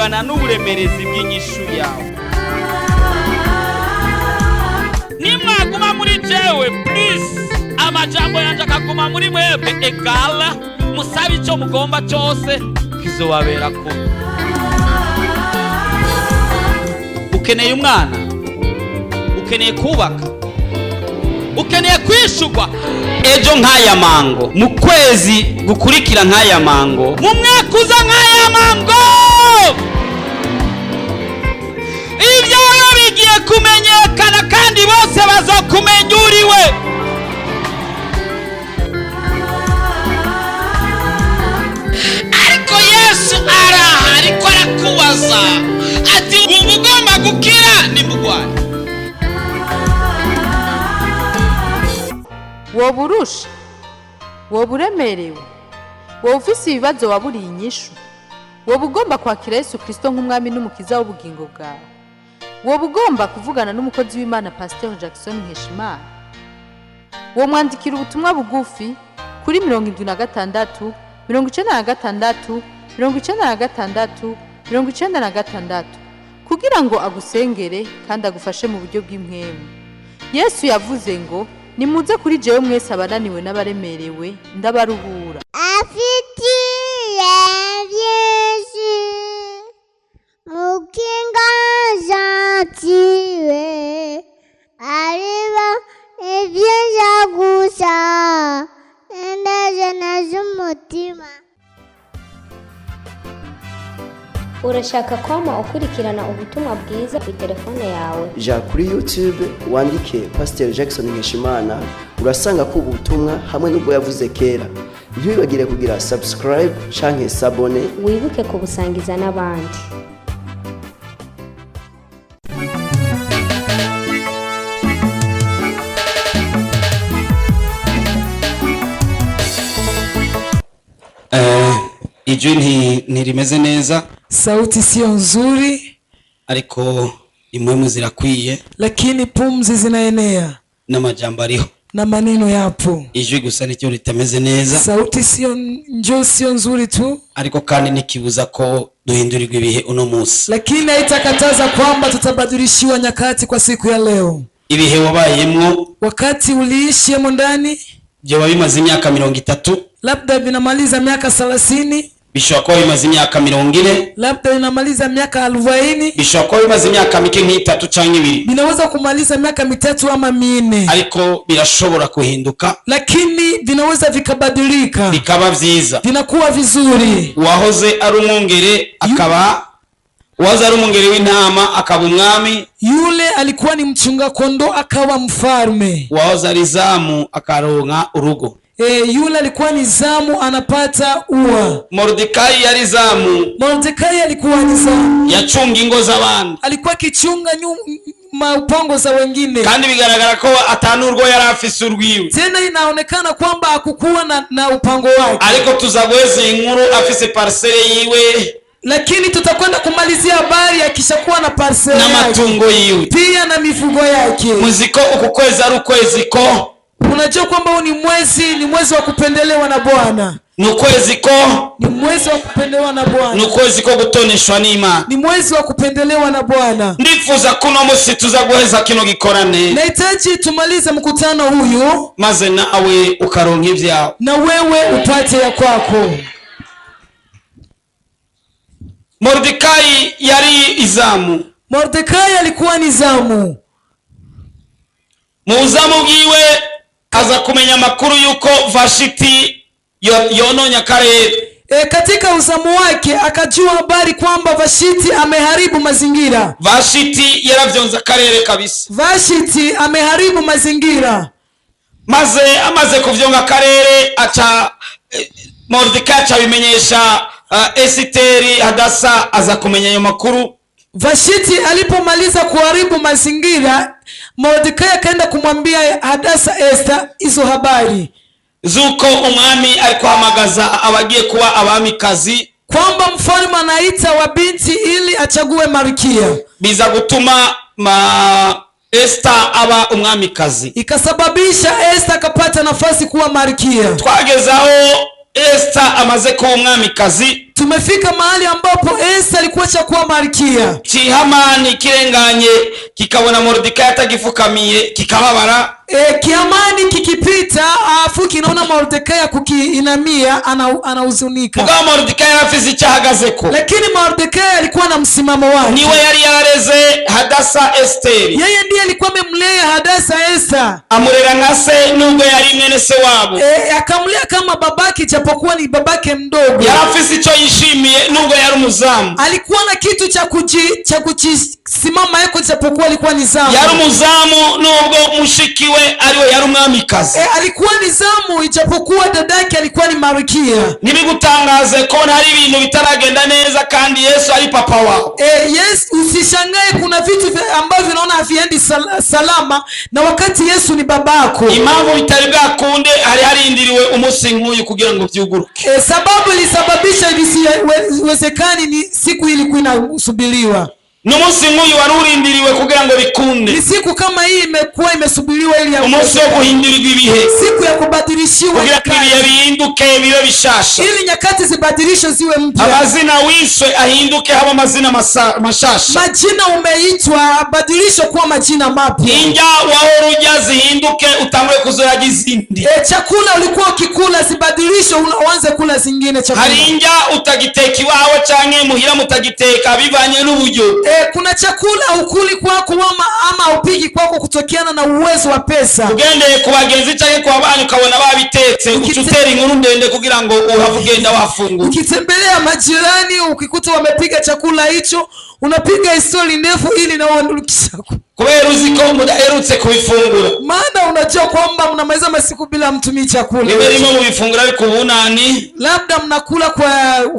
bungana n'uburemerezi bw'inyishu yawe. Nimwaguma muri jewe please, amajambo yanje akaguma muri mwebwe egala, musabe ico mugomba cyose kizobabera ko. Ukeneye umwana, ukeneye kubaka, ukeneye kwishurwa ejo nk'aya mango, mu kwezi gukurikira nk'aya mango, mu mwaka uza nk'aya mango, ibyawe bigiye kumenyekana kandi bose bazokumenya uriwe. Ariko Yesu araha, ariko arakubaza ati ubu ugomba gukira nimugwane. woba urusha, woba uremerewe, woba ufise ibibazo waburiye inyishu, woba ugomba kwakira Yesu Kristo nk'umwami n'umukiza w'ubugingo bwawe, woba ugomba kuvugana n'umukozi w'Imana Pasteur Jackson Nkeshimana, wo mwandikira ubutumwa bugufi kuri 76 96 96 96 kugira ngo agusengere kandi agufashe mu buryo bw'impwemu. Yesu yavuze ngo nimuze kuri jewe mwese abananiwe n'abaremerewe ndabaruhura. Afitiye Yesu mukinga jatiwe ariba ibyiza gusa ndaje n'umutima. Urashaka kwama ukurikirana ubutumwa bwiza ku telefone yawe? Ja kuri YouTube wandike Pasteur Jackson Nkeshimana, urasanga ko ubutumwa hamwe n'ubwo yavuze kera. Ntibibagire kugira subscribe canke s'abone, wibuke kubusangiza n'abandi. Ijwi ntirimeze neza, sauti sio nzuri, ariko impwemu zirakwiye, lakini pumzi zinaenea na majambo ariho, na maneno yapo. Ijwi gusa nicyo ritameze neza, sauti sio nzuri tu, ariko kandi nikibuza ko duhindurirwa ibihe uno munsi, lakini haitakataza kwamba tutabadilishiwa nyakati kwa siku ya leo. Ibihe wabayemwo, wakati uliishiyemo ndani, byo bimaze imyaka 30, labda vinamaliza miaka 30, bishobora kuba bimaze imyaka 40, labda vinamaliza miaka 40, bishobora kuba bimaze imyaka mike nk'itatu cyangwa 2, vinaweza kumaliza miaka 3 ama 4, ariko birashobora kuhinduka, lakini vinaweza vikabadilika bikaba vyiza, vinakuwa vizuri. Wahoze ari umwongere akaba wahoze ari umwongere w'intama akaba umwami, yule alikuwa ni mchunga kondo akawa mfalme, wahoze ari zamu akaronka urugo, yule alikuwa ni zamu anapata ua. Mordekai yari zamu, Mordekai alikuwa ni zamu, yachunga ingo z'abandi, alikuwa kichunga maupango za wengine, kandi bigaragara ko atanurwo yari afise urwiwe, tena inaonekana kwamba hakukuwa na upango wake, ariko tuzagweza inkuru afise parcelle yiwe, lakini tutakwenda kumalizia habari akishakuwa na parcelle na matungo yiwe pia na mifugo yake. Muziko uku kwezi ari ukwezi ko, unajua kwamba huu ni mwezi wa kupendelewa na Bwana, ni ukwezi ko, ni mwezi wa kupendelewa na Bwana, ni ukwezi ko gutoneshwa n'Imana, ni mwezi wa kupendelewa na Bwana. Ndifuza kuno musi tuzaguheza kino gikorane, nahitaji tumalize mkutano huyu maze nawe ukaronka ibyawe, na wewe upate ya kwako. Mordekai yari izamu, Mordekai alikuwa ni zamu, mu buzamu bwiwe aza kumenya makuru yuko Vashiti yononya karere. Katika uzamu wake akajua habari kwamba Vashiti ameharibu mazingira. Vashiti yaravyonza karere kabisa, Vashiti ameharibu mazingira, maze amaze kuvyonga karere acha Mordekai acha bimenyesha Esiteri Hadasa aza kumenya ayo makuru. Vashiti alipomaliza kuharibu mazingira, Mordekai akaenda kumwambia Hadasa Esther hizo habari zuko umwami alikuwa hamagaza abagiye kuba abamikazi, kwamba mfalme anaita wabinti ili achague malkia, biza gutuma Esther aba umwamikazi, ikasababisha Esther akapata nafasi kuwa malkia. Twagezaho Esther amaze kuba umwamikazi, tumefika mahali ambapo Esta alikuwa chakuwa malkia. Hamani kirenganye kikabona Mordekai atagifukamiye kikababara. Kiamani kikipita afu kinaona Mordekai kukiinamia anahuzunika. Mugabo Mordekai afise icyahagazeko. Lakini Mordekai alikuwa na msimamo wake. Niwe yari yarareze Hadasa Esteri. Yeye ndiye alikuwa amemlea Hadasa Esta. Amurera nka se nubwo yari mwene se wabo. Akamlea kama babake japokuwa ni babake mdogo. Yarafise icyo yishimiye nubwo yari umuzamu. Alikuwa na kitu cha kujisimama yako japokuwa alikuwa ni zamu. Yari umuzamu nubwo mushikiwe ariwe yari umwamikazi. Alikuwa ni zamu ijapokuwa dadake alikuwa ni malkia. Nibigutangaze ko hari ibintu bitaragenda neza kandi Yesu ari papa wao. Yes, usishangae kuna vitu ambavyo unaona haviendi salama na wakati Yesu ni babako. Impamvu bitari bwakunde harindiriwe umunsi nk'uyu kugira ngo byuguruke. Sababu ilisababisha isiwezekani ni siku ilikuwa inasubiriwa. N'umunsi nk'uyu wari urindiriwe kugira ngo bikunde. Ni siku kama hii imekuwa imesubiriwa ili umunsi wo guhindurirwa ibihe. Siku ya kubadilishiwa kugira ibihe bihinduke bibe bishasha. Ili nyakati zibadilishwe ziwe mpya. Amazina wiswe ahinduke haba amazina mashasha. Majina umeitwa badilishwe kuwa majina mapya. Inja wahora urya zihinduke utangwe kuzoraga izindi. Chakula ulikuwa ukikula zibadilishwe uanze kula zingine chakula. Hari inja utagiteka iwawe canke muhira mutagiteka bivanye n'uburyo. Kuna chakula ukuli kwako ama upiki kwako kutokiana na uwezo wa pesa. Ugendeye ku bagenzi canke kwa bana ukabona babitetse ucutera inkuru ndende kugira ngo uhavugenda wafungura. Ukitembelea majirani ukikuta wamepiga chakula hicho unapiga histori ndefu ili na uandukisha. Kubera uziko mudaherutse kubifungura. Maana unajua kwamba mnamaliza masiku bila mtumii chakula. Nimerimo mubifungura ariko ubunani. Labda mnakula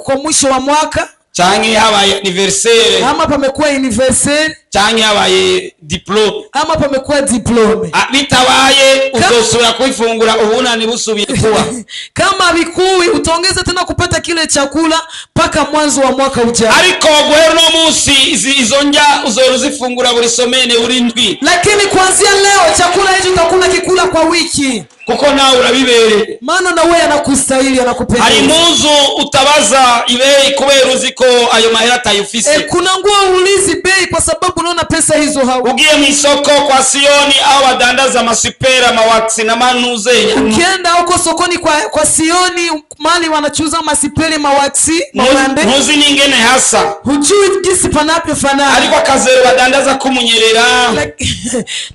kwa mwisho wa mwaka. Changi habaye anniversaire. Ama pamekuwa anniversaire. Changi habaye diplome. Ama pamekuwa diplome. Bitabaye uzosubira kuifungura ubunani busubiye kuwa. Kama bikuwi utaongeza tena kupata kile chakula paka mwanzo wa mwaka ujao. Ariko guhera no munsi izonja uzoruzifungura buri somene buri ndwi. Lakini kuanzia leo chakula hicho utakula kikula kwa wiki. Kuko nawe urabibere. Maana na wewe anakustahili anakupenda. Hari muzu utabaza ibei kubera uziko ayo mahera tayufise. Kuna nguo ulizi bei kwa sababu unaona pesa hizo hau. Ugiye mu isoko kwa Sioni au wadandaza masipera mawaksi na manuze. Ukienda huko sokoni kwa Sioni mali wanachuza masiperi mawaksi mawande. Muzi ningene hasa. Hujui jinsi panapyo fanana. Alikuwa kazero wadandaza kumunyerera.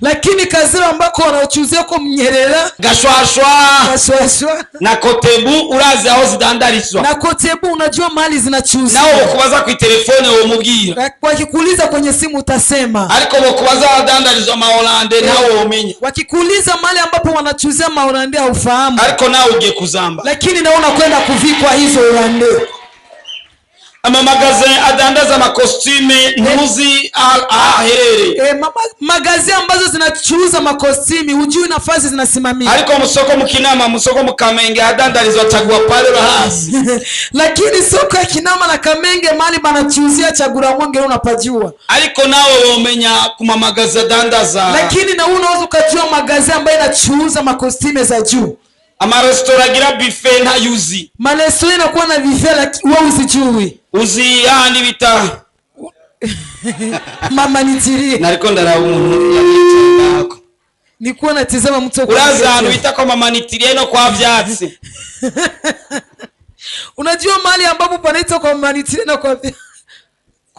Lakini kazero ambako wanachuzia kwa mnyerera. Gashwashwa na Kotebu urazi aho zidandarizwa. Na Kotebu unajua mali zinachuzwa. Nao bokubaza ku telefone wo mubwira. Wakikuuliza kwenye simu utasema. Ariko bokubaza wadandarizwa maholande ntawo umenya. Wakikuuliza mali ambapo wanachuzia maholande haufahamu. Ariko nawe ugiye kuzamba. Lakini naona kwenda kuvikwa hizo holande. Amamagaze adandaza makostume ntuzi aherere. Magazi ambazo zinachuuza makostimi hujui nafasi zinasimamia. Ariko musoko mukinama musoko mukamenge adandarizwa chagua pale hasi. Lakini soko ya Kinama na Kamenge mali banachuuzia chagura mwenge unapajua. Ariko nawe womenya kuma magazi adandaza. Lakini na unaweza kujua magazi ambayo inachuuza makostime za juu. Ama restaurant gira buffet nta yuzi. Malestori inakuwa na buffet lakini wewe usijui. Uzi handi bita mama nitirie. Nariko ndarawo umuntu yabitanga. Nikuwa natizama mtu kwa. Uraza handi bita kwa mama nitirie no kwa vyatsi. Unajua mali ambapo panaitwa kwa mama nitirie no kwa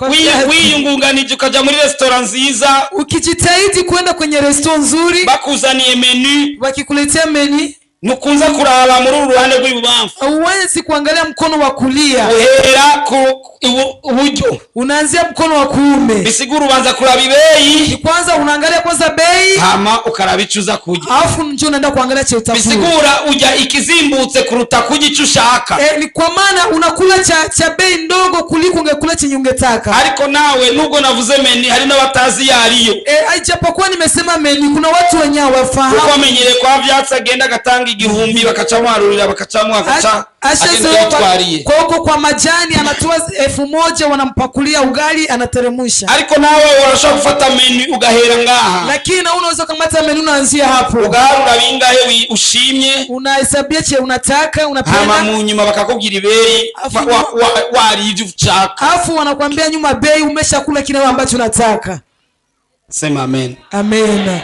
vyatsi. Wiyungunganije ukaja muri restaurant nziza. Ukijitahidi kwenda kwenye restaurant nzuri. Bakuzaniye menu. Wakikuletea menu. Nukunza kuraba muri uruhande rw'ibubamfu. Uwezi kuangalia mkono wa kulia. Uhera ku uburyo. Unaanzia mkono wa kuume. Bisiguru ubanza kuraba ibei. Kwanza unaangalia kwanza bei. Hama ukarabicuza kuja. Alafu njoo unaenda kuangalia cha utafu. Bisigura uja ikizimbutse kuruta kugica ushaka. Ni kwa maana unakula cha bei ndogo kuliko ungekula chenye ungetaka. Ariko nawe nubwo navuze meni hari n'abatazi yariyo. Ijapokuwa nimesema meni kuna watu wenye hawafahamu. Uko amenyere kwa vyatsa agenda gatanga igihumbi bakaca mwarurira bakaca mwakaca agenda yatwariye kwa kwa majani anatoa 1000 wanampakulia ugali anateremusha. Ariko nawe urashaka gufata menu ugahera ngaha, lakini na unaweza kamata menu unaanzia hapo ugaharura bingahe ushimye unahesabia che unataka unapenda, hama mu nyuma bakakubwira ibei wari ivyo ushaka, afu wanakuambia nyuma bei umeshakula kile ambacho unataka. Sema amen. Amen.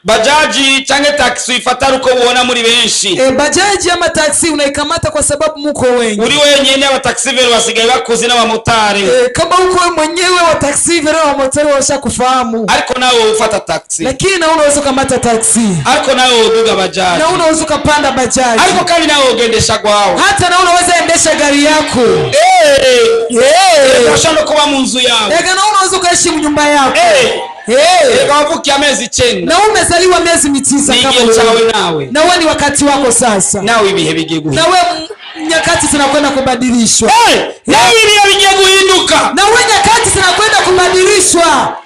Bajaji change taxi ifatara uko uona muri benshi. Bajaji ama taxi unaikamata kwa sababu muko wengi. Uri wenyene aba taxi vero basigaye bakoze n'abamotari. Kama uko mwenyewe wa taxi vero abamotari washakufahamu. Ariko nawe ufata taxi. Lakini na unaweza kamata taxi. Ariko nawe uduga bajaji. Na unaweza kupanda bajaji. Ariko kandi nawe ugendesha kwao. Hata na unaweza endesha gari yako. Urashaka kuba mu nzu yawe. Na unaweza kuishi mu nyumba yako. Wavuki amezi 9. Na umezaliwa miezi 9 kama wewe nawe. Na wewe ni wakati wako sasa. Nawe ibihe bigiye guhinduka. Na wewe nyakati zinakwenda kubadilishwa. Nawe ibihe bigiye guhinduka. Na wewe nyakati zinakwenda kubadilishwa.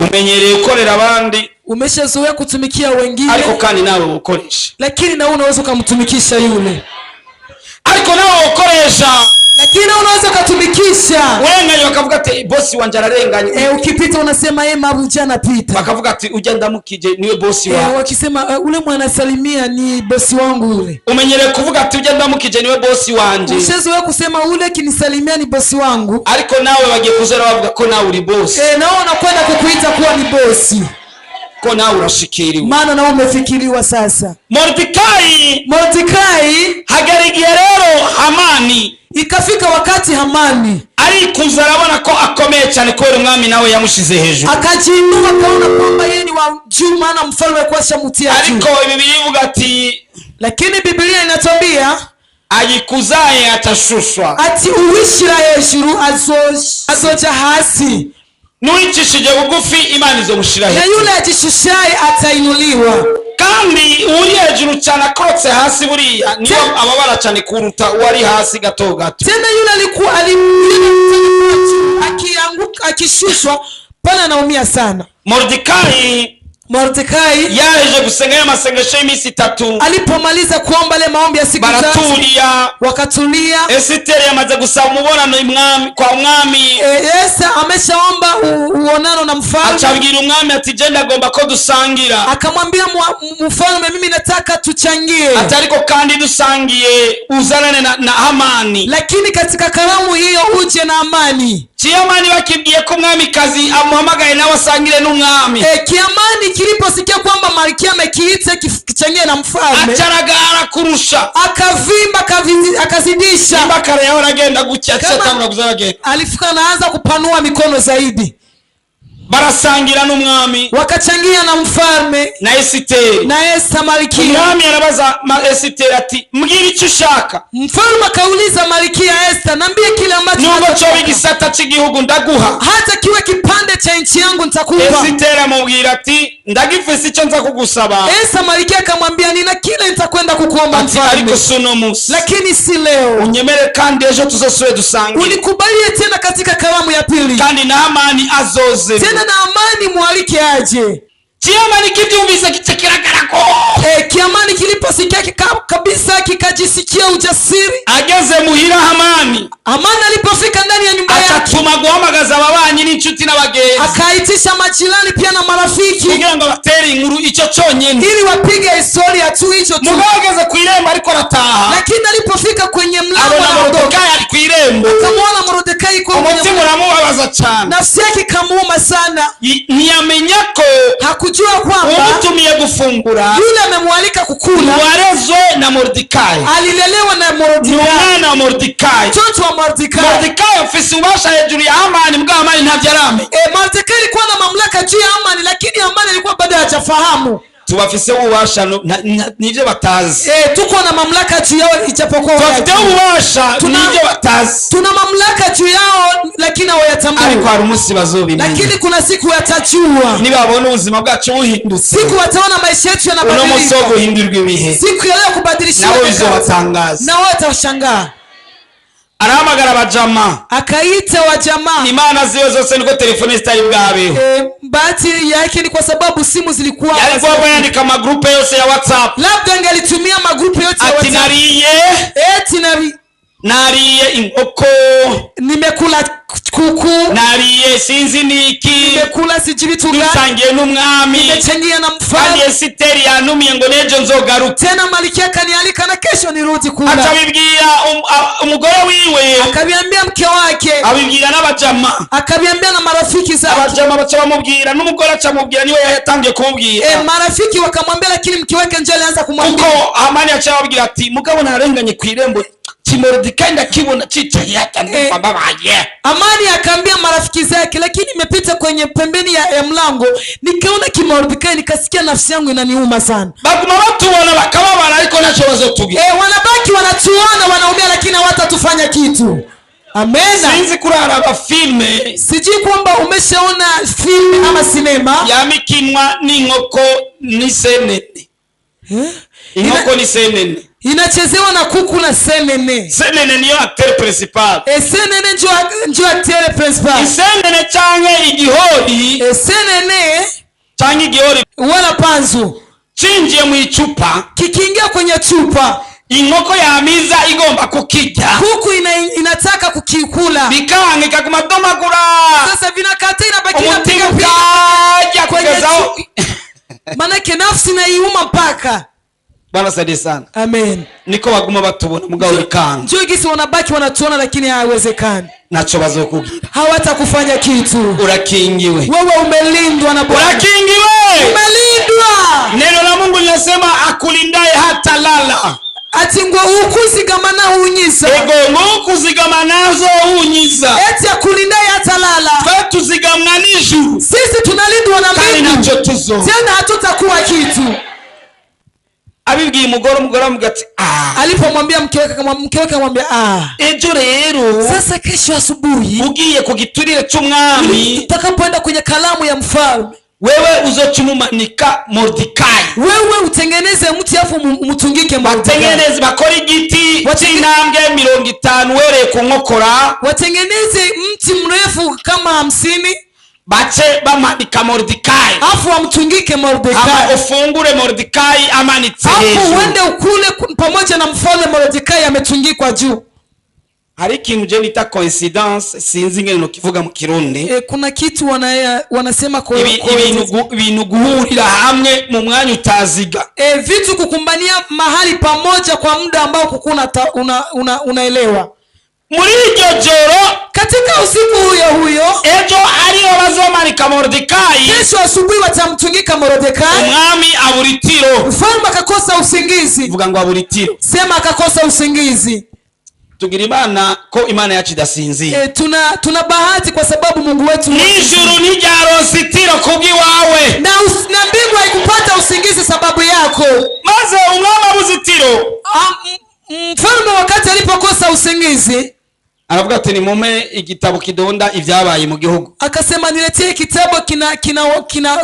Umenyereye ukorera abandi, umeshazoea kutumikia wengine, ariko kandi nawe ukoresha. Lakini na unaweza kumtumikisha yule. Ariko nawe ukoresha, lakini unaweza kutumikisha. Wenga wakavuga ati bosi wanje ararenganye. Ukipita unasema mabuja anapita. Bakavuga ati ujya ndamukije niwe bosi wangu. Wakisema ule mwana salimia ni bosi wangu ule. Umenyereye kuvuga ati ujya ndamukije niwe bosi wanje. Ushazoea kusema ule kinisalimia ni bosi wangu. Ariko nawe bagiye kuzera bavuga ko nawe uri bosi. Na wao wanakwenda kukuita kuwa ni bosi. Ko nawe urashikiriwa. Maana nawe umefikiriwa sasa. Mordekai hagarigiye rero Hamani. Ikafika wakati Hamani arikuza arabona ko akomeye cyane ko umwami nawe yamushize hejuru. Akajiinua kaona kwamba yeye ni wa juu, maana mfalme kwa shamutia juu. Ariko Biblia ivuga ati, lakini Biblia inatuambia ayikuzaye atashushwa. Ati uwishira hejuru azoja hasi. Nuwicishije bugufi Imana izomushira hejuru. Na yule ajishushaye atainuliwa. Kandi uri hejuru cyane akorotse hasi buriya niyo ababara cyane kuruta uwari hasi gato gato. Tena yule alikuwa akianguka akishushwa pana anaumia sana. Mordekai yaje gusenga amasengesho y'imisi 3. Alipomaliza kuomba ile maombi ya siku 3 baratulia, wakatulia. Esiteri yamaze gusaba umubonano kwa umwami. Esa ameshaomba uonano na mfalme. Acabwira umwami ati je ndagomba ko dusangira. Akamwambia mfalme mimi nataka tuchangie. Atariko kandi dusangiye uzanane na Hamani. Lakini katika karamu hiyo uje na Hamani. Kiamani bakibwiye ko umwami kazi amuhamagaye nawe asangire n'umwami. Kiamani kiliposikia kwamba Malkia amekiita kichangie na mfalme, acharagara kurusha, akavimba akazidisha. Bakara yao agenda gucya cyatangura kuzagenda. Alifika naanza kupanua mikono zaidi. Barasangira n'umwami, wakachangia na mfalme na Esiteri. Na Esta Malkia. Umwami arabaza Esiteri ati mbwira icyo ushaka. Mfalme akauliza Malkia Esta, niambie kile ambacho nubwo cyo bigisata cy'igihugu ndaguha, hata kiwe kipande cha nchi yangu nitakupa. Esiteri amubwira ati ndagifise icyo nza kugusaba. Esta Malkia akamwambia nina kile nitakwenda kukuomba mfalme, ariko suno musi, lakini si leo. Unyemere kandi ejo tuzosubire dusange. Unikubalie tena katika karamu ya pili. Kandi na Hamani azoze. Tena na Hamani mualike aje. Kiamani kitumvise kichekeragarako. Kiamani kiliposikia kabisa kikajisikia ujasiri. Ageze muhira Hamani. Hamani alipofika ndani ya nyumba yake, akatuma guhamagaza ababanyi n'inshuti n'abagenzi. Akaitisha majirani pia na marafiki kugira ngo batere inkuru icyo cyonyene, ili wapige historia tu hicho tu. Mugageze ku irembo ariko arataha. Lakini alipofika kwenye mlango na Mordekai ari ku irembo, akamwona Mordekai kwa umutima uramubabaza cyane. Nafsi yake kamuuma sana. Ntiyamenya ko hakujua kwamba umutumiye gufungura yule amemwalika kukula warezwe na Mordekai, alilelewa na Mordekai, mwana wa Mordekai, mtoto wa Mordekai. Mordekai afise ubasha hejuru ya Hamani, mbwa Hamani ntavyarame. Mordekai alikuwa na mamlaka juu ya Hamani, lakini Hamani alikuwa bado hajafahamu. Tubafise ububasha nivyo batazi. Tuko na mamlaka juu yao ijapokuwa tubafite ububasha nivyo batazi. Tuna mamlaka juu yao lakini hawayatambui. Ariko hari umunsi bazobimenya. Lakini kuna siku watajua. Nibabona ubuzima bwacu buhindutse. Siku wataona maisha yetu yanabadilika. Uno munsi wo guhindurwa ibihe. Siku ya leo kubadilisha. Nabo bizobatangaza. Na wao watashangaa. Arahamagara abajama, akaita wajamaa. Imana ziwe zose niko telefone zitari bwabeho. bahati yake ni kwa sababu simu zilikuwa yalikuwa yandika magrupe yose ya WhatsApp labda angalitumia magrupu yote ya ati WhatsApp. nariye inkoko, nimekula kuku, nariye sinzi niki, nimekula sijui vitu gani, dusangiye n'umwami, nimechangia na kandi mfalme, Esiteri yanumiye ngo nejo nzogaruka, tena Malkia kanialika na kesho nirudi kula. akabibwira umugore wiwe, akabiambia mke wake, abibwira n'abajama, akabiambia na marafiki zake. abajama bacha bamubwira n'umugore acamubwira niwe yatangiye kumubwira. Marafiki wakamwambia, lakini mke wake ndio alianza kumwambia. Kuko Hamani acababwira ati mugabo narenganye kwirembo Mordecai ndakibona cicaye yatangiye babaye. Hamani akaambia marafiki zake, lakini nimepita kwenye pembeni ya mlango nikaona Mordecai, nikasikia nafsi yangu inaniuma sana. Baguma batubona bakababara ariko nacho bazotubwira. Wanabaki wanatuona wanaumia, lakini hawatatufanya kitu. Amen. Sinzi kurara ba filme. Sijui kwamba umeshaona film ama sinema yamikinwa n'inkoko n'isenene. Inkoko n'isenene inachezewa na kuku na senene. Senene niyo acteur principal. Senene ndio acteur principal. Senene canke igihori. Senene canke igihori wala panzu cinjiye mu icupa, kikiingia kwenye chupa, inkoko yamiza igomba kukirya, kuku inataka kukikula, bikangika ku madomagura. Sasa vinakata inabaki inapiga kwenye zao. Manake nafsi na iuma mpaka. Bwana saidie sana. Amen. Niko baguma batubona mugabo bikanga. Njoo gisi wanabaki wanatuona, lakini haiwezekani. Nacho bazokubwira. Hawatakufanya kitu. Urakingiwe. Wewe umelindwa na Bwana. Urakingiwe. Umelindwa. Neno la Mungu linasema akulindaye hata lala. Ati ngo ukuzigamana unyiza. Ego ukuzigamanazo unyiza. Eti akulindaye hata lala. Tuzigamwa n'ijuru. Sisi tunalindwa na Mungu. Kandi nacho tuzo. Tena hatutakuwa kitu. Abibwiye umugore amugati alipomwambia mke wake akamwambia ejo rero sasa kesho asubuhi ugiye ku giturire cy'umwami, utakapoenda kwenye kalamu ya mfalme, wewe uzocimumanika Mordecai, wewe utengeneze mti afu umutungike Mordecai, watengeneze bakora igiti cy'intambwe 50 wereye ku nkokora, watengeneze mti mrefu kama 50 bache bamanika Mordecai, afu wamtungike Mordecai, ama ufungure Mordecai amanitse hejuru, afu uende ukule pamoja na mfalme Mordecai ametungikwa juu. Hari ikintu je nita coincidence, sinzi ngene no kivuga mu Kirundi. Kuna kitu wanasema ibintu guhurira hamwe mu mwanya utaziga. Vitu kukumbania mahali pamoja kwa muda ambao kukuna unaelewa. Muri iryo joro, katika usiku huyo ejo ariyo bazomanika Mordecai, kesho asubuhi watamtungika Mordecai, umwami aburitiro, mfalme akakosa usingizi. Vuga ngo aburitiro, sema akakosa usingizi. Tugira Imana ko Imana yacu idasinzira. Tuna bahati kwa sababu Mungu wetu n'ijuru ntiryarose itiro kubw'iwawe, na mbingu haikupata usingizi sababu yako. Maze umwami abuzitiro, mfalme wakati alipokosa usingizi aravuga ati nimume igitabo kidonda ibyabaye mu gihugu. Akasema niletee kitabu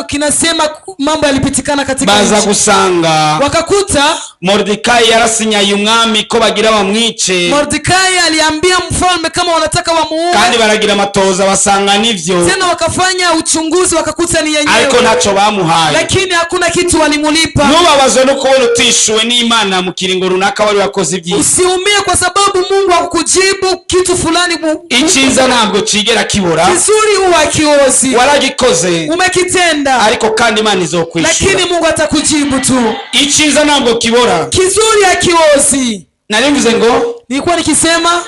kinasema mambo yalipitikana katika nchi. Baza gusanga wakakuta Mordecai yarasinyaye umwami ko bagira bamwice. Mordecai aliambia mfalme kama wanataka wamuue, kandi baragira amatoza basanga nivyo. Tena wakafanya uchunguzi wakakuta ni yenyewe, ariko nacho bamuhaye, lakini hakuna kitu walimulipa. Nubabazwe no kubona utishuwe n'Imana mu kiringo runaka wari wakoze ibyiza. Usiumie kwa sababu Mungu hakukujibu kitu fulani. Ichiza ntabwo cigera kibora, kizuri huwa kiozi, waragikoze umekitenda, ariko kandi Imana izokwishura, lakini Mungu atakujibu tu. Ichiza ntabwo kibora, kizuri hakiozi. Narivuze ngo nilikuwa nikisema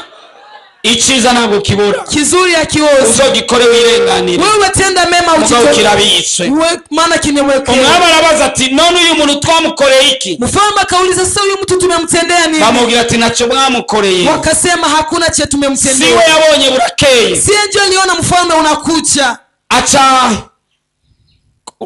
ichiza ntabwo kibora, kizuri hakiozi. Uzogikore wirenganire, wewe tenda mema ukirabitswe, maana kineweke. Umwami arabaza ati none uyu muntu twamukoreye iki? Mfalme akauliza sasa huyu mtu tumemtendea nini? Bamubwira ati nacho mwamukoreye. Wakasema hakuna cha tumemtendea. Siwe yabonye burakeye, si nje aliona mfalme unakucha. Acha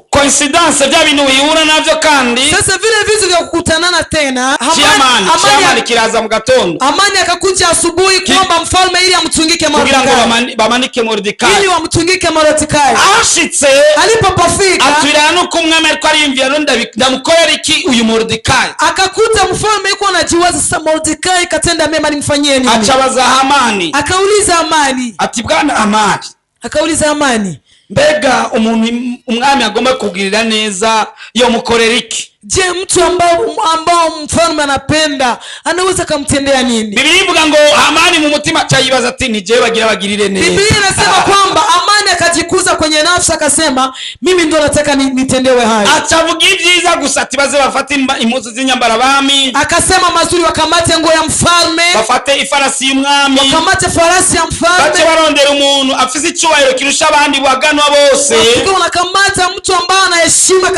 coincidence bya bintu bihura navyo, kandi sasa vile vitu vya kukutanana tena. Hamani kiraza mu gatondo, Hamani akakuja asubuhi kuomba mfalme ili amtungike Mordecai, kugira ngo bamanike Mordecai, ili wamtungike Mordecai. Ashitse alipopafika atwira nuko umwami ariko ariyumvira ndamukorera iki uyu Mordecai. Akakuta mfalme yuko anajiwaza sasa, Mordecai katenda mema nimfanyie nini? Achabaza Hamani, akauliza Hamani, ati bwana Hamani, akauliza Hamani, mbega umuntu umwami agomba kugirira neza yo mukorera iki? Je, mtu ambao mfalme anapenda anaweza kumtendea nini? Biblia ivuga ngo Hamani mu mutima cyayibaza ati ni je bagira bagirire neza. Biblia inasema kwamba Hamani akajikuza kwenye nafsi akasema mimi ndo nataka nitendewe haya. Achavuga ibyiza gusa ati baze bafate impuzu z'inyambara bami. Akasema mazuri, wakamate nguo ya mfalme, bafate ifarasi y'umwami, wakamate farasi ya mfalme, bache barondera umuntu afise icyubahiro kirusha abandi baganwa bose. Wanakamata mtu ambaye ana heshima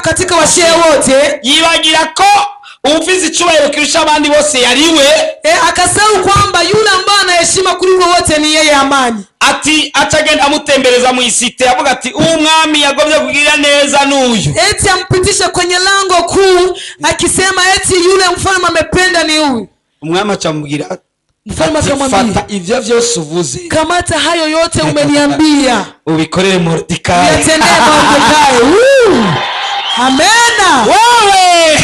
katika washehe wote. Yibagira ko ufise icyubahiro kirusha abandi bose yariwe. Akasahau kwamba yule ambaye ana heshima kuliko wote ni yeye Hamani. Ati atagenda amutembereza mu isite avuga ati umwami yagomye kugira neza n'uyu. Eti ampitisha kwenye lango kuu akisema eti yule mfalme amependa ni huyu. Umwami acamubwira, mfalme akamwambia, fata ivyo vyose uvuze, kamata hayo yote umeniambia ubikorere Mordekai, yatendee Mordekai. Amena. Wewe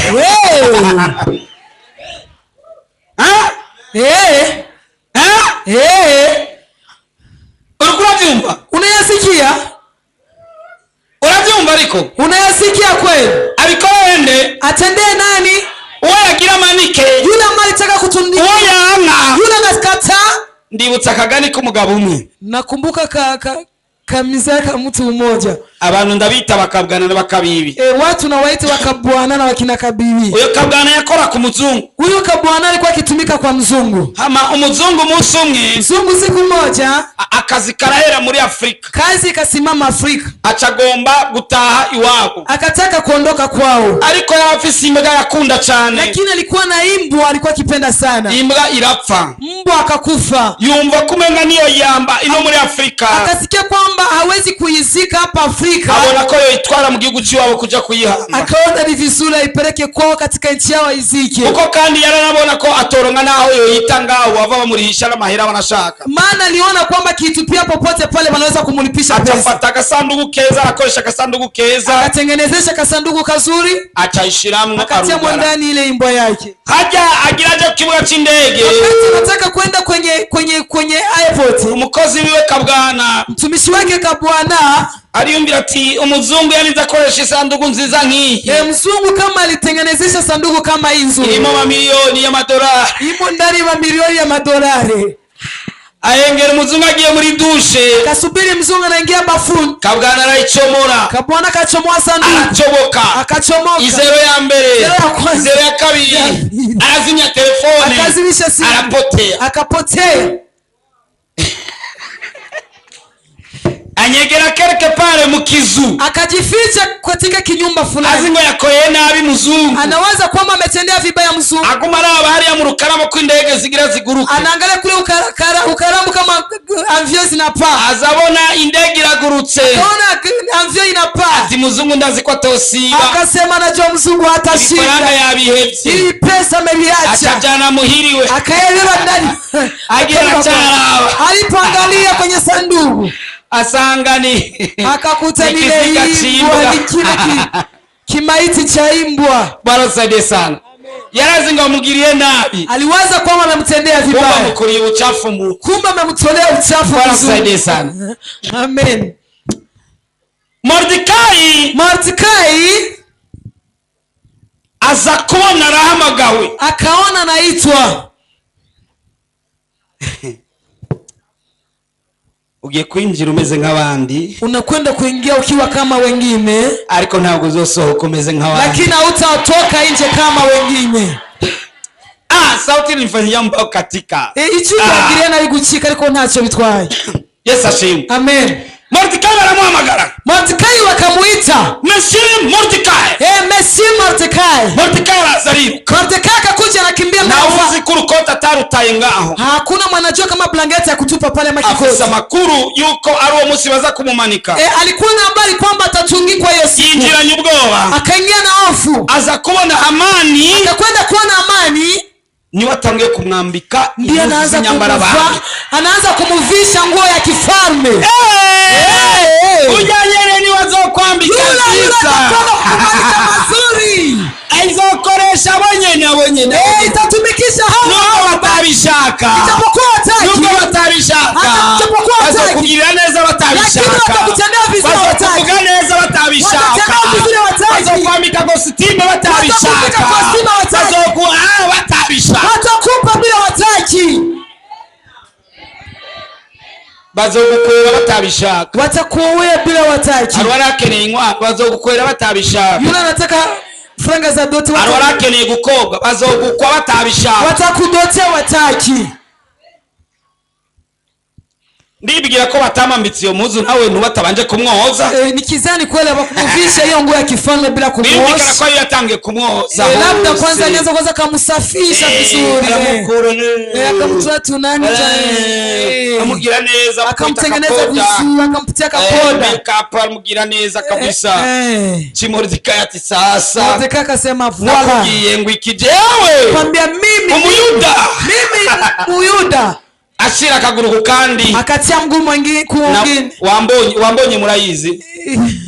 Uravyumva? Unayasikia? Uravyumva ariko? Unayasikia kweli? Abikorende atendee nani? Uwo yagira manike, yule ambaye alitaka kutundika, uwo yanga, yule anakata. Ndibutsa akagani k'umugabo umwe. Nakumbuka kamizaka ka mtu mmoja. Abantu ndabita bakabwana na bakabibi. Watu na waite wakabwana na wakina kabibi. Uyo kabwana yakora ku muzungu. Huyo kabwana alikuwa akitumika kwa mzungu. Hama umuzungu munsi umwe, mzungu siku moja akazi karahera muri Afrika. Kazi ikasimama Afrika. Acagomba gutaha iwabo. Akataka kuondoka kwao. Ariko yarafise imbwa yakunda cyane. Lakini alikuwa na imbwa alikuwa akipenda sana. Imbwa irapfa. Mbwa akakufa. Yumva kumenga niyo yamba ino muri Afrika. Akasikia kwamba hawezi kuizika hapa Afrika. Abona ko yoitwara mu gihugu cy'iwabo kuja kuyihamba. Akaona ni vizuri ipeleke kwao katika nchi yao izike. Uko kandi yaranabona ko atoronka naho yoyitanga wava bamurihisha n'amahera banashaka. Maana aliona kwamba kitupia popote pale wanaweza kumulipisha pesa. Atafata akasanduku keza, akoresha akasanduku keza. Akatengenezesha kasanduku kazuri. Achaishiramwo akatia ndani ile imbwa yake. Haja agiraje ku kibuga c'indege. Wakati anataka kwenda kwenye airport. Umukozi wiwe kabwana, mtumishi wake kabwana aliyumbira ati umuzungu yaniza akoresha isanduku nziza nk'iyi. Mzungu kama alitengenezesha sanduku kama hii nzuri. Irimo mamiliyoni y'amadolari. Imo ndani mamilioni ya madolari. Ayengera umuzungu agiye muri dushe. Kasubiri mzungu anaingia bafuni. Kabwana araichomora. Kabwana kachomoa sanduku. Arachoboka. Akachomoka. Izero ya mbere. Izero ya kabiri. Arazimya telefone. Akazimisha simu. Arapotea. Akapotea. Anyegera quelque part mu kizu. Akajificha katika kinyumba fulani. Azingo yakoye nabi muzungu. Anawaza kwamba ametendea vibaya mzungu. Agumara abahari ya murukaramo kw'indege zigira ziguruka. Anaangalia kule ukaramu kama avion zinapaa. Azabona indege iragurutse. Akaona avion inapaa. Ati muzungu ndazi ko atosiba. Akasema najua mzungu hatashinda. Ifaranga yabihevye. Hii pesa ameliacha. Akajana muhiriwe. Akaelewa ndani. Agira cyaraba. Alipoangalia kwenye sanduku asanga ni akakuta ni imbwa, kimaiti cha imbwa. Barasade sana. Yarazi ngo amugiriye nabi. Aliwaza kwamba amemtendea vibaya. Kumbe amukuriye uchafu mu. Kumbe amemtolea uchafu. Barasade sana. Amen. Mordekai aza kubona arahamagawe. Akaona naitwa. Ugiye kwinjira umeze nk'abandi. Unakwenda kuingia ukiwa kama wengine. Ariko ntabwo uzosohoka umeze nk'abandi. Lakini hautatoka nje kama wengine. Sauti nifanyia mbao katika. Ichi yagirie na bigucika ariko ntacyo bitwaye. Yes ashimwe. Amen. Mordekai aramuhamagara. Mordekai wakamuita. Monsieur Mordekai. Monsieur Mordekai. Mordekai arazariru. Mordekai akakuja anakimbia na uzi kurukota tarutaye ngaho. Hakuna mwanajua kama blanketi ya kutupa pale makikoti. Afisa makuru yuko ari uwo munsi baza kumumanika. Alikuwa na habari kwamba atatungikwa hiyo siku. Yinjiranye ubwoba. Akaingia na hofu. Aza kubona Hamani. Akakwenda kuona Hamani. Ni watangiye kumwambika ndio anaanza kumuvisha nguo ya kifalme. Ujanyere ni wazokwambika sisa. Mazuri. Aizokoresha abonyene. Itatumikisha hao. Nuko batabishaka. Itapokuwa hataki. Nuko batabishaka. Itapokuwa hataki. Kugira neza batabishaka. batabishaka, bazokuvuga neza batabishaka, bazokwambika kositime batabishaka, batabishaka, watakupa bila wataki, bazogukorera batabishaka, watakuoa bila wataki. Arwarakeneye inkwano bazogukorera batabishaka. Yule anataka franga za doti, arwarakeneye gukobwa bazogukwa batabishaka, watakudotea wataki. Ndibwira ko batamambitse iyo muzu nawe ntubatabanje kumwoza. Nikizani kweli abakuvisha hiyo nguo ya kifalme bila kumwoza. Ndibwira ko yatangiye kumwoza. Labda kwanza anaweza kwanza kumsafisha vizuri. Akamtoa tunani amugira neza, akamtengeneza vizuri, akampatia kapoda. Makeup amugira neza kabisa. Chimordika ati sasa. Mordeka akasema voila. Nakugiye ngo ikijewe. Kwambia mimi Umuyuda. Mimi Uyuda. Ashira akaguru kandi akatia mguu mwingine kuongine. Wambonye murayizi.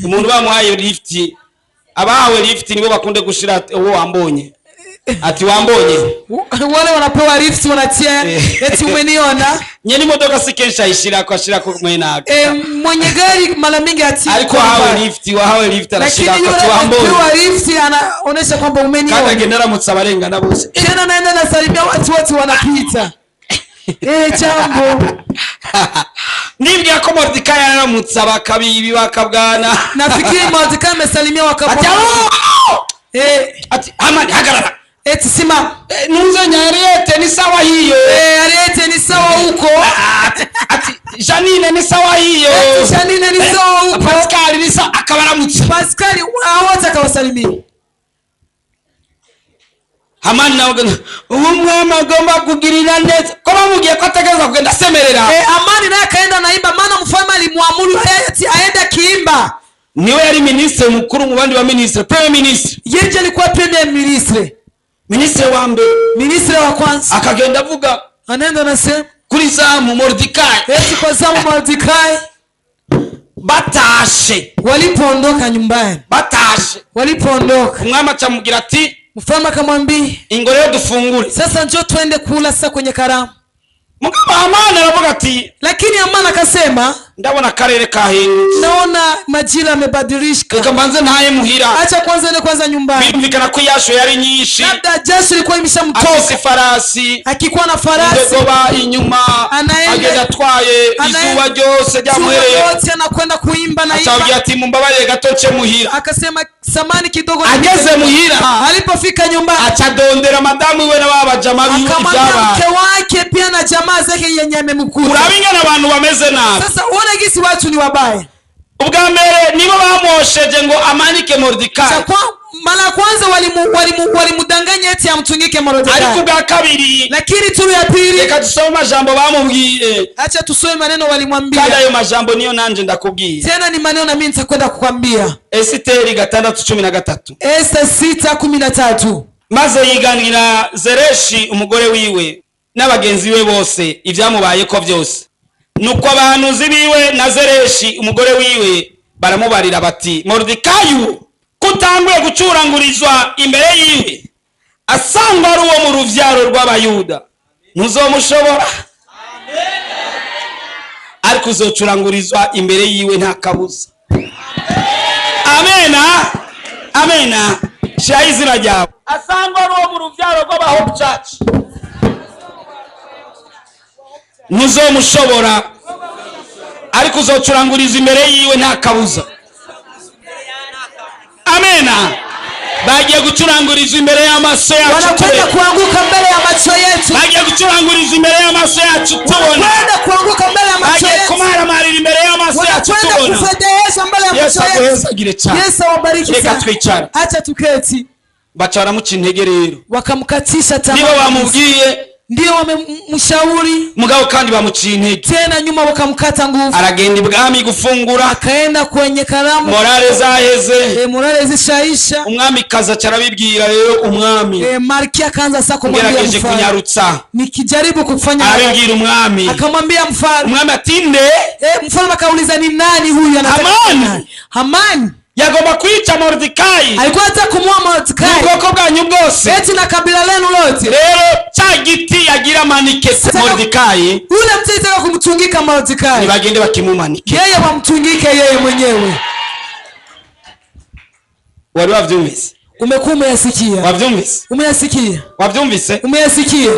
Umuntu bamuhaye lift. Abahawe lift nibo bakunde gushira uwo wambonye. Ati wambonye. Wale wanapewa lift wanatia eti umeniona. Nyeni modoka sikensha ishira kwa shira kwa mwenaga. Mwenye gari mara mingi ati alikuwa wahawe lift arashira kwa wambonye. Lakini yule lift anaonesha kwamba umeniona. Kada gendera mutsabarenga na bose. Tena naenda na salimia watu wanapita. Jambo. Nibwira ko Mordecai yaramutse abakabibi bakabwana. Nafikiri Mordecai amesalimia wakabona. Ati amani hagarara. Eti sima. Nuze nyarete ni sawa hiyo. Arete ni sawa huko. Ati Janine ni sawa hiyo. Janine ni sawa huko. Pascal ni sawa akabaramutse. Pascal wote akawasalimia. Hamani nawe umwami agomba kugirira neza ko bamugiye ko ategeza kugenda semerera. Amani naye kaenda naimba maana mfalme alimwamuru ati aende kiimba. Niwe yari ministre mukuru mu bandi ba ministre, premier ministre. Yeye alikuwa premier ministre. Ministre wa mbere, ministre wa kwanza. Akagenda avuga anaenda nasema kuri zamu Mordecai. Eti kwa zamu Mordecai batashe walipoondoka nyumbani. Walipoondoka umwami acamugira ati mfalme akamwambia ingoro yo dufungure. Sasa njoo twende kula sasa kwenye karamu. Mugaba Amani aravuga ati lakini Amani akasema ndabona karere kahindutse. Naona majira yamebadilika. Reka mbanze ntaye muhira. Acha kwanza nyumbani. Bimvikana ko yasho yari nyinshi. Labda jasho ilikuwa imeshamtoka. Afise farasi. Akikuwa na farasi. Ndogoba inyuma. Agenda atwaye izuba ryose ryamuhereye. Yote anakwenda kuimba na imba. Acha ati mumbabaye gatoce muhira. Akasema samani kidogo. Ageze muhira. Alipofika nyumbani. Acha dondera madamu iwe na baba jamaa ibyaba. Mke wake pia na jamaa zake yenye amemkuta. Urabingana abantu bameze nabi. Sasa uone gisi watu ni wabaya. Ubwa mbere nibo bamosheje ngo amanike Mordecai. Mara kwanza walimudanganya eti amtungike Mordecai. Ariko ubwa kabiri lakini turu ya pili reka tusome majambo bamubwiye. Acha tusome maneno walimwambia. Kada ayo majambo niyo nanje ndakubwiye. Tena ni maneno na mimi nitakwenda kukwambia. Esiteri 6:13. Esther 6:13. Maze yiganira Zereshi umugore wiwe n'abagenzi we bose ivyamubaye ko byose. Nuko abahanuzi biwe na Zereshi umugore wiwe baramubarira bati Mordecai kutanguye gucurangurizwa imbere yiwe asanga ari uwo mu ruvyaro rw'abayuda ntuzomushobora. Ariko uzocurangurizwa imbere yiwe nta kabuza. Amena shira izina ryawe. Asanga ari uwo mu ruvyaro rw'abahope church ntuzomushobora. Ariko uzocuranguriza imbere yiwe nta kabuza. Amena. Bagiye gucuranguriza imbere y'amaso yacu. Wanakwenda kuanguka mbele ya macho yetu. Bagiye gucuranguriza imbere y'amaso yacu tubona. Wanakwenda kuanguka mbele ya macho yetu. Bagiye kumaramarira imbere y'amaso yacu tubona. Wanakwenda kufedhehesha mbele ya macho yetu. Yesu awabariki sana. Reka twicara. Acha tuketi. Baca baramuca intege rero. Wakamkatisha tamaa. Nibo bamubwiye. Ndio wamemshauri. Mugabo kandi bamuciye intege. Tena nyuma wakamkata nguvu. Aragenda ibwami gufungura. Akaenda kwenye karamu. Morale zaheze. Morale zishaisha. Umwami kaza carabibwira rero umwami. Malkia kanza sasa kumwambia mfalme. Ngerageje kunyarutsa. Nikijaribu kufanya. Arabibwira umwami. Akamwambia mfalme. Umwami atinde. Mfalme akauliza ni nani huyu anataka? Hamani. yagomba kwica Mordekai alikuwa anataka kumuua Mordekai ubwoko bwanyu bwose eti na kabila lenu lote. rero cha giti yagira manike Mordekai Yule mtu alitaka kumtungika Mordekai, nibagende bakimumanike, yeye wamtungike yeye mwenyewe. wari wavyumvise? Umekuwa umeyasikia? Wavyumvise? Umeyasikia? Wavyumvise? Umeyasikia?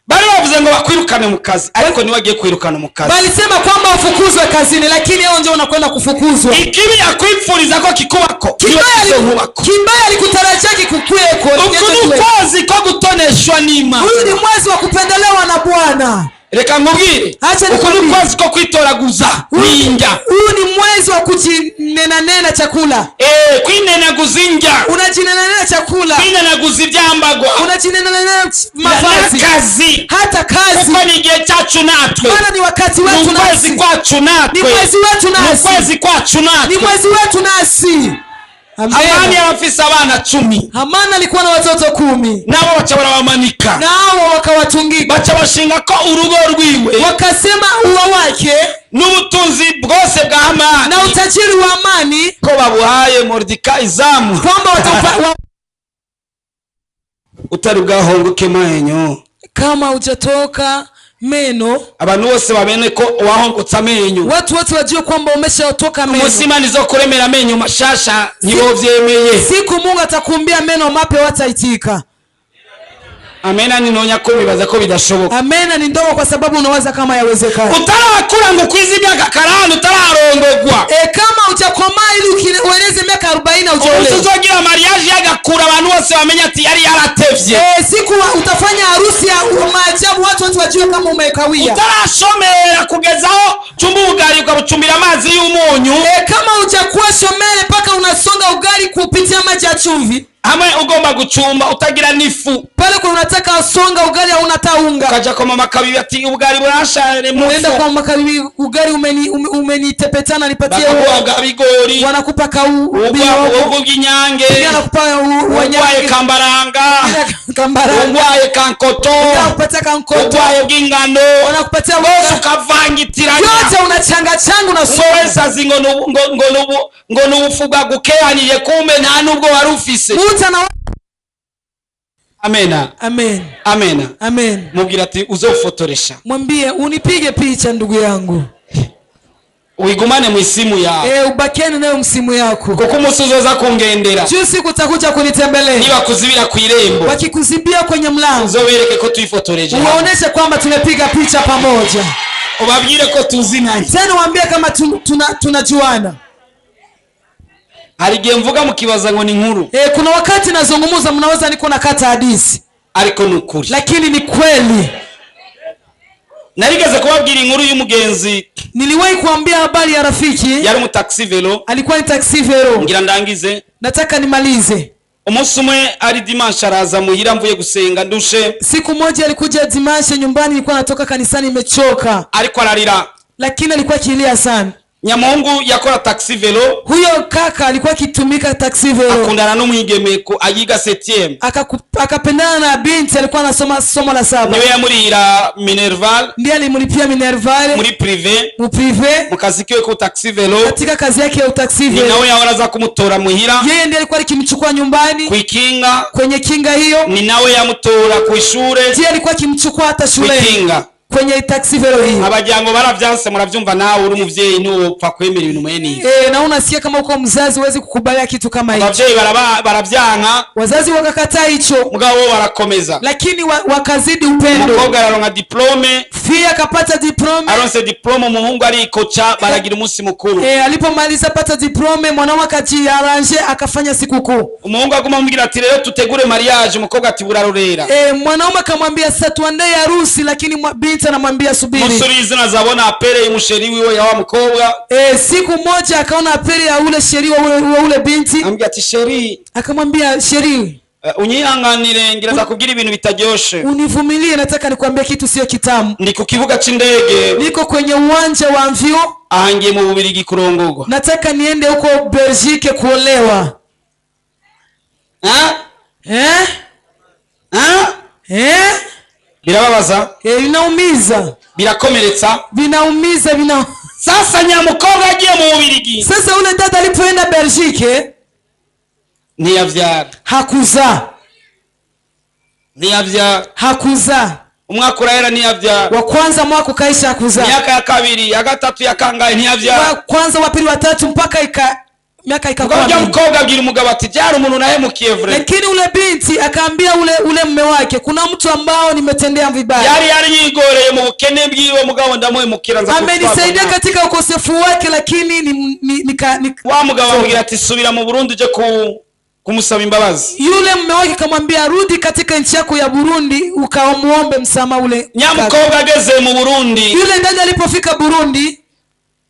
Bari bavuze ngo bakwirukane mu kazi, ariko ni wagiye kwirukana mu kazi. Balisema kwamba ufukuzwe kazini, lakini leo ndio unakwenda kufukuzwa. Ikibi yakwifuriza ko kikubako, kibaya alikutarajia kikukweko. Ukunukwezi ko gutoneshwa n'Imana. Huyu ni mwezi wa kupendelewa na Bwana. Reka ngubwire, ukunukwezi ko kwitoraguza ninja. Huyu ni mwezi wa kujinena chakula. Kwinenaguza inja. Unajinena chakula. Kwinenaguza ibyambagwa. Unajinena mavazi. Kazi. Hata kazi. Kuko ni igihe cyacu natwe. Maana ni wakati wetu nasi. Mwezi kwacu natwe. Ni mwezi wetu nasi. Mwezi kwacu natwe. Ni mwezi wetu nasi. Hamani afisa abana 10. Hamani alikuwa na watoto 10. Nabo bacha barabamanika. Nao wakawatungika. Bacha bashinga ko urugo rwiwe. Wakasema uwa wake n'ubutunzi bwose bwa Hamani na utajiri wa Hamani ko babuhaye Mordekai zamu. Kwamba wataupa utari bwahongoke menyo. Kama hujatoka meno, abantu bose babene ko wahongotsa menyo. Watu wote wajue kwamba umeshatoka meno. Umusima nizo kuremera menyo mashasha nibo vyemeye. Siku Mungu atakumbia meno mapya wataitika. Amena ninonya ko bibaza ko bidashoboka. Amena ni ndogo kwa sababu unawaza kama yawezekana. Utarakura ngo kwiziga gakarano utararongogwa. Kama hujakomaa ili ueneze miaka 40 hujaolewa. Usizogira mariage yagakura abantu bose bamenya ati yari yaratevye. Siku utafanya harusi ya maajabu watu wote wajue kama umekawia. Utarashomera kugezaho chumba ugali ukabuchumbira amazi y'umunyu. Kama hujakuwa shomere paka unasonga ugali kupitia maji ya chumvi. Hamwe ugomba gucumba utagira nifu. Pale kwa unataka songa ugali au unataunga. Kaja kwa mama Kabibi ati ugali burashare mu. Unaenda kwa mama Kabibi ugali umenitepetana nipatie bigori. Wanakupa ubu ginyange. Wanakupa wanyaye kambaranga. Ungwaye kankoto. Wanakupatia kankoto. Ungwaye gingano. Wanakupatia wosu kavangitiranya. yote unachanga na songa. Wesa zingo nubufuga gukeaniye kume nta nubwo warufise. Amena. Amen. Amena. Amen. Mubwira ati uzofotoresha. Mwambie unipige picha ndugu yangu. Uigumane mu isimu yawe. Ubakiane nayo msimu yako. Kuko umunsi uzoza kungendera. Jusi kutakuja kunitembelea. Niba kuzibira ku irembo. Wakikuzibia kwenye mlango. Uzobereke ko tuifotoreje. Uwaoneshe kwamba tumepiga picha pamoja. Ubabwire ko tuzinanye. Tena waambie kama tunajuana. Harigiye mvuga mukibaza ngo ni nkuru. Kuna wakati nazungumuza mnaweza niko nakata hadithi. Ariko nukuri. Lakini ni kweli. Narigeze kubabwira inkuru y'umugenzi. Niliwahi kuambia habari ya rafiki. Yari mu taxi velo. Alikuwa ni taxi velo. Ngira ndangize. Nataka nimalize. Umunsi umwe ari dimanche araza muhira mvuye gusenga ndushe. Siku moja alikuja dimanche nyumbani, nilikuwa natoka kanisani nimechoka. Ariko ararira. Lakini alikuwa kilia sana. Nyamungu yakora taxi velo. Huyo kaka alikuwa kitumika taxi velo. Akundana n'umwigemeko ayiga 7e. Akapendana na binti alikuwa anasoma somo la 7. Niwe yamurira Minerval. Ndiye alimlipia Minerval. Muri privé. Mu privé. Mukazi kiwe ku taxi velo. Katika kazi yake ya taxi velo. Ni nawe yahoraza kumutora muhira. Yeye ndiye alikuwa akimchukua nyumbani. Kuikinga. Kwenye kinga hiyo. Ni nawe yamutora ku ishure. Ndiye alikuwa akimchukua hata shule. Kuikinga. Kwenye taxi velo hii. Abajyango baravyanse muravyumva nawe uri umuvyeyi ni upfa kwemera ibintu mwene. Na unasikia kama uko mzazi uwezi kukubalia kitu kama hicho. Abavyeyi baravyanka. Wazazi wakakataa hicho. Mugabo barakomeza. Lakini wakazidi upendo. Mukobwa araronka diplome. Fia akapata diplome. Aronse diplome umuhungu ari kocha baragira umunsi mukuru. Alipomaliza pata diplome mwanamke akajiarrange akafanya sikukuu. Umuhungu aguma amubwira ati rero tutegure mariage, umukobwa ati burarorera. Mwanamke akamwambia sasa tuandae harusi, lakini binti anamwambia subiri. Musurizi nazabona apere y'umusheri wiwe ya wa mukobwa. Siku moja akaona apere ya ule sheri wa ule binti. Ambia ati sheri. Akamwambia sheri, unyihanganire ngira zakubwira ibintu bitaryoshe. Univumilie, nataka nikwambie kitu sio kitamu. Ndi ku kibuga c'indege. Niko kwenye uwanja wa mvio. Ahangiye mu Bubiligi kurongorwa. Nataka niende huko Belgique kuolewa. Birababaza. Binaumiza. Birakomeretsa. Binaumiza sasa nyamukobwa agiye mu Bubiligi Sasa ule dada alipoenda Belgique ntiyavyara hakuza umwaka urahera ntiyavyara wa kwanza mwaka ukaisha hakuza myaka ya kabiri ya gatatu ya kangahe ntiyavyara wa kwanza wa pili wa tatu mpaka miaka ikakuwa mingi mukobwa abwira umugabo ati jara umuntu nahemukiye vre lakini ule binti akaambia ule mume wake kuna mtu ambao nimetendea vibaya yari yigoreye mu bukene bwiwe mugabo ndamuhemukira nza amenisaidia katika ukosefu wake lakini wa mugabo ambwira ati subira mu Burundi uje kumusaba imbabazi yule mume wake akamwambia rudi katika nchi yako ya Burundi ukamuombe msamaha ule nyamukobwa ageze mu Burundi yule ndani alipofika Burundi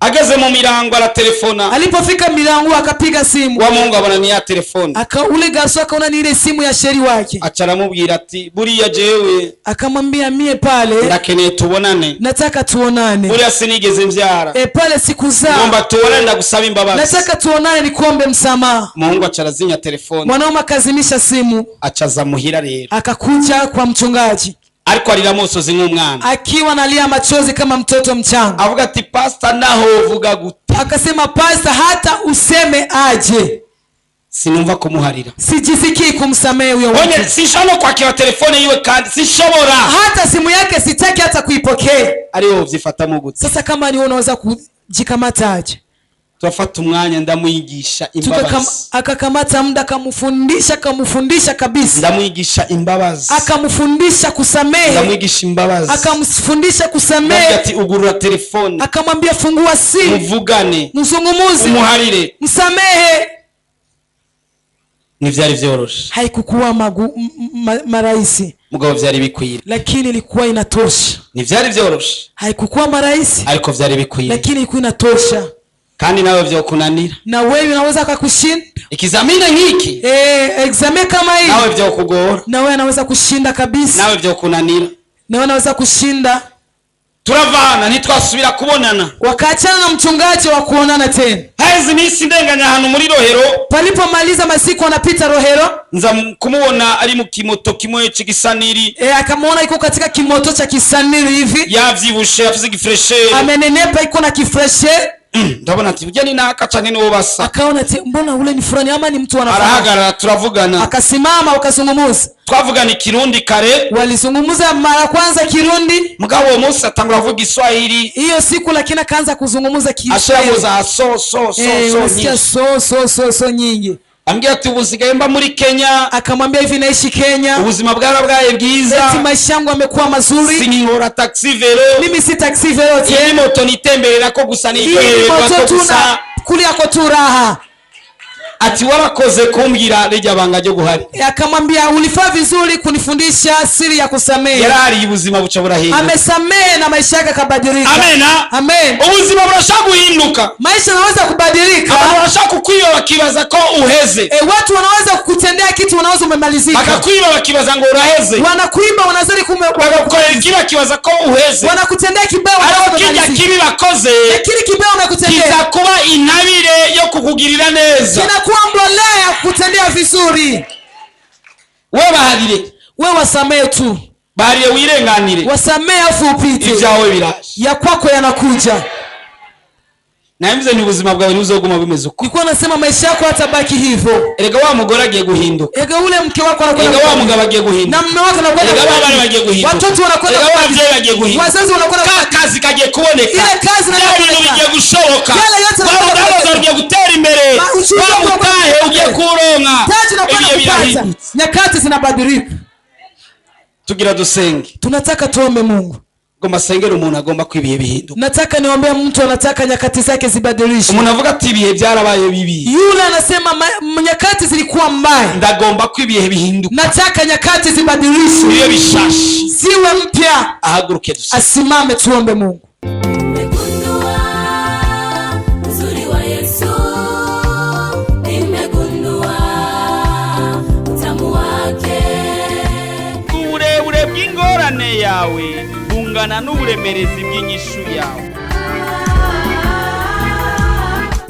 ageze mu Mirango ara telefona alipofika Mirango akapiga simu wa Mungu abona ni ya telefone ule garso akaona ni ile simu ya sheri wake acaramubwira ati buriya jewe akamwambia mie pale ndakeneye tubonane nataka tuonane buriya sinigeze mvyara pale sikuzaa ngomba tuonane ndagusaba imbabazi nataka tuonane nikuombe msamaha Mungu acarazinya telefone mwanaume akazimisha simu acaza muhira rero akakuja kwa mchungaji ariko arira musozi nk'umwana akiwa analia machozi kama mtoto mchanga avuga ati pastor naho uvuga gute akasema pastor hata useme aje sinumva kumuharira sijisikii kumsamehe huyo mtu sishano kwakira telefone yiwe kandi sishobora hata simu yake sitaki hata kuipokea ariyo vyifatamo gute sasa kama ni unaweza kujikamata aje tuafata umwanya ndamwigisha imbabazi akakamata muda akamufundisha kabisa ndamwigisha imbabazi akamfundisha kusamehe ndamwigisha imbabazi akamfundisha kusamehe ati ugurura telefone akamwambia fungua simu muvugane mzungumuze umuharire msamehe nivyari vyoroshe haikukuwa marahisi mugabo vyari bikwira lakini ilikuwa inatosha nivyari vyoroshe haikukuwa marahisi ariko vyari bikwira lakini ilikuwa inatosha kandi nawe vyokunanira na wewe unaweza kukushinda ikizamini hiki examen kama hii nawe vyokugora na wewe unaweza kushinda kabisa nawe vyokunanira na wewe unaweza kushinda turavana ntitwasubira kubonana wakaachana na mchungaji wa kuonana tena haizi misi ndenganya hano muri Rohero palipomaliza masiku anapita Rohero nza kumubona ari mu kimoto kimwe cy'igisaniri akamuona iko katika kimoto cha kisaniri hivi yavyibushe afise gifreshe amenenepa iko na kifreshe ndabona ati ujya ni naka canke niwo basa akaona ati mbona ule ni fulani ama ni mtu anafahamu arahagarara turavugana akasimama wakazungumza twavugana Kirundi kare walizungumza mara kwanza Kirundi mugabo uwo munsi atangura kuvuga Kiswahili hiyo siku lakini akaanza kuzungumza Kiswahili ashamuza so nyingi ambia ati ubusigaye mba muri Kenya akamwambia hivi naishi Kenya ubuzima bwaye bwiza eti maisha yangu yamekuwa mazuri sinihora taxi vero mimi si taxi vero tena iyi moto nitemberera ko gusa gusa kulia ko turaha ati warakoze kumbwira rya banga ryo guhari akamwambia ulifaa vizuri kunifundisha siri ya kusamehe yarari ubuzima buca burahinduka amesamehe na maisha yake kabadilika amen ubuzima burashaka guhinduka maisha yanaweza kubadilika abantu barashaka kukwiba bakibaza ko uheze watu wanaweza kukutendea kitu unaweza umemalizika bakakwiba bakibaza ngo uraheze wanakuiba wanazali bagakorera kiba kibaza ko uheze wanakutendea kibaya wanakujya kibi bakoze lakini kibaya unakutendea kizakuba intabire yo kukugirira neza kuwa mbolea kutendea vizuri wewe baharire wewe wasamehe tu baharire wirenganire wasamehe afu upite ibyawe biraje ya kwako yanakuja naimze ni ubuzima bwawe nuzoguma bimeze uko niko nasema maisha yako hatabaki hivyo erega wa mugore agiye guhinduka erega ule mke wako anakwenda erega wa mugabo agiye guhinduka na mume wako anakwenda erega wa bana bagiye guhinduka watoto wanakwenda erega wa mzee bagiye guhinduka wazazi wanakwenda kazi kagiye kuboneka ile kazi na ibintu bigiye gushoboka yale yote na ugiye gutera imbere wa mutahe ugiye kuronka ibiye birahita nyakati zinabadilika tugira dusenge tunataka tuombe Mungu goma sengera umuntu agomba kwibihe bihinduka nataka niombe mtu anataka nyakati zake zibadilishwe umuntu avuga ati ibihe byarabaye bibi yule anasema nyakati zilikuwa mbaya ndagomba kwibihe bihinduka nataka nyakati zibadilishwe ibihe bishashi ziwe mpya ahaguruke dusenge asimame tuombe Mungu bw'ingorane yawe bungana n'uburemerezi bw'inyishu yawe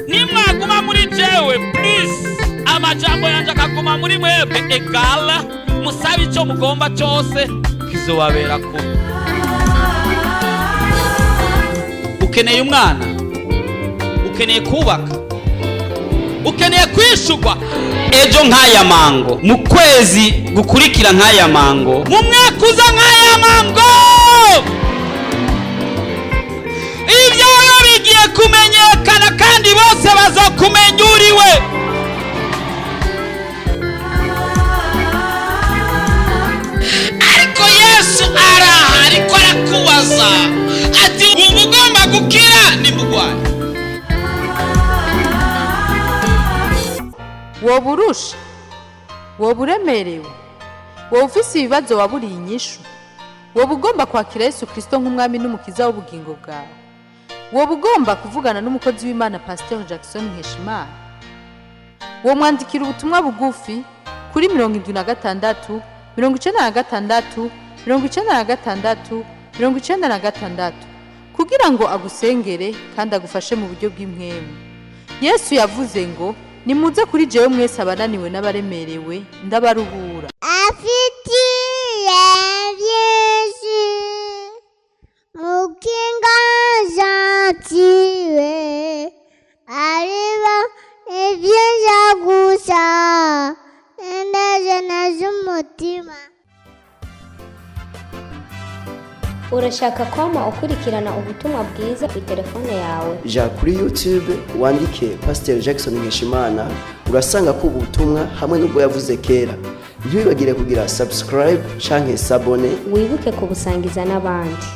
nimwaguma muri jewe please amajambo yanje akaguma muri mwebwe egala musabe icyo mugomba cyose kizobabera ko ukeneye umwana ukeneye kubaka, ukeneye kwishurwa. ejo nk'aya mango, mu kwezi gukurikira nk'aya mango, mu mwaka uza nk'aya mango, ibyawe bigiye kumenyekana kandi bose bazokumenya uriwe. Ariko Yesu araha, ariko arakubaza ati ubu ugomba gukira nimugwane. woba urusha, woba uremerewe, woba ufise ibibazo waburiye inyishu, woba ugomba kwakira Yesu Kristo nk'umwami n'umukiza w'ubugingo bwawe, woba ugomba kuvugana n'umukozi w'Imana Pasteur Jackson Nkeshimana, wo mwandikira ubutumwa bugufi kuri 76 96 96 96 kugira ngo agusengere kandi agufashe mu buryo bw'impwemu. Yesu yavuze ngo nimuze kuri jewe mwese abananiwe n'abaremerewe ndabaruhura. afitiye byinshi mu kiganza cyiwe, areba ibyinshi gusa indege z'umutima. Urashaka kwama ukurikirana ubutumwa bwiza kuri telefone yawe? ja kuri YouTube wandike Pasteur Jackson Nkeshimana, urasanga ko ubutumwa hamwe n'ubwo yavuze kera. Ntibibagire kugira subscribe canke sabone, Wibuke kubusangiza n'abandi.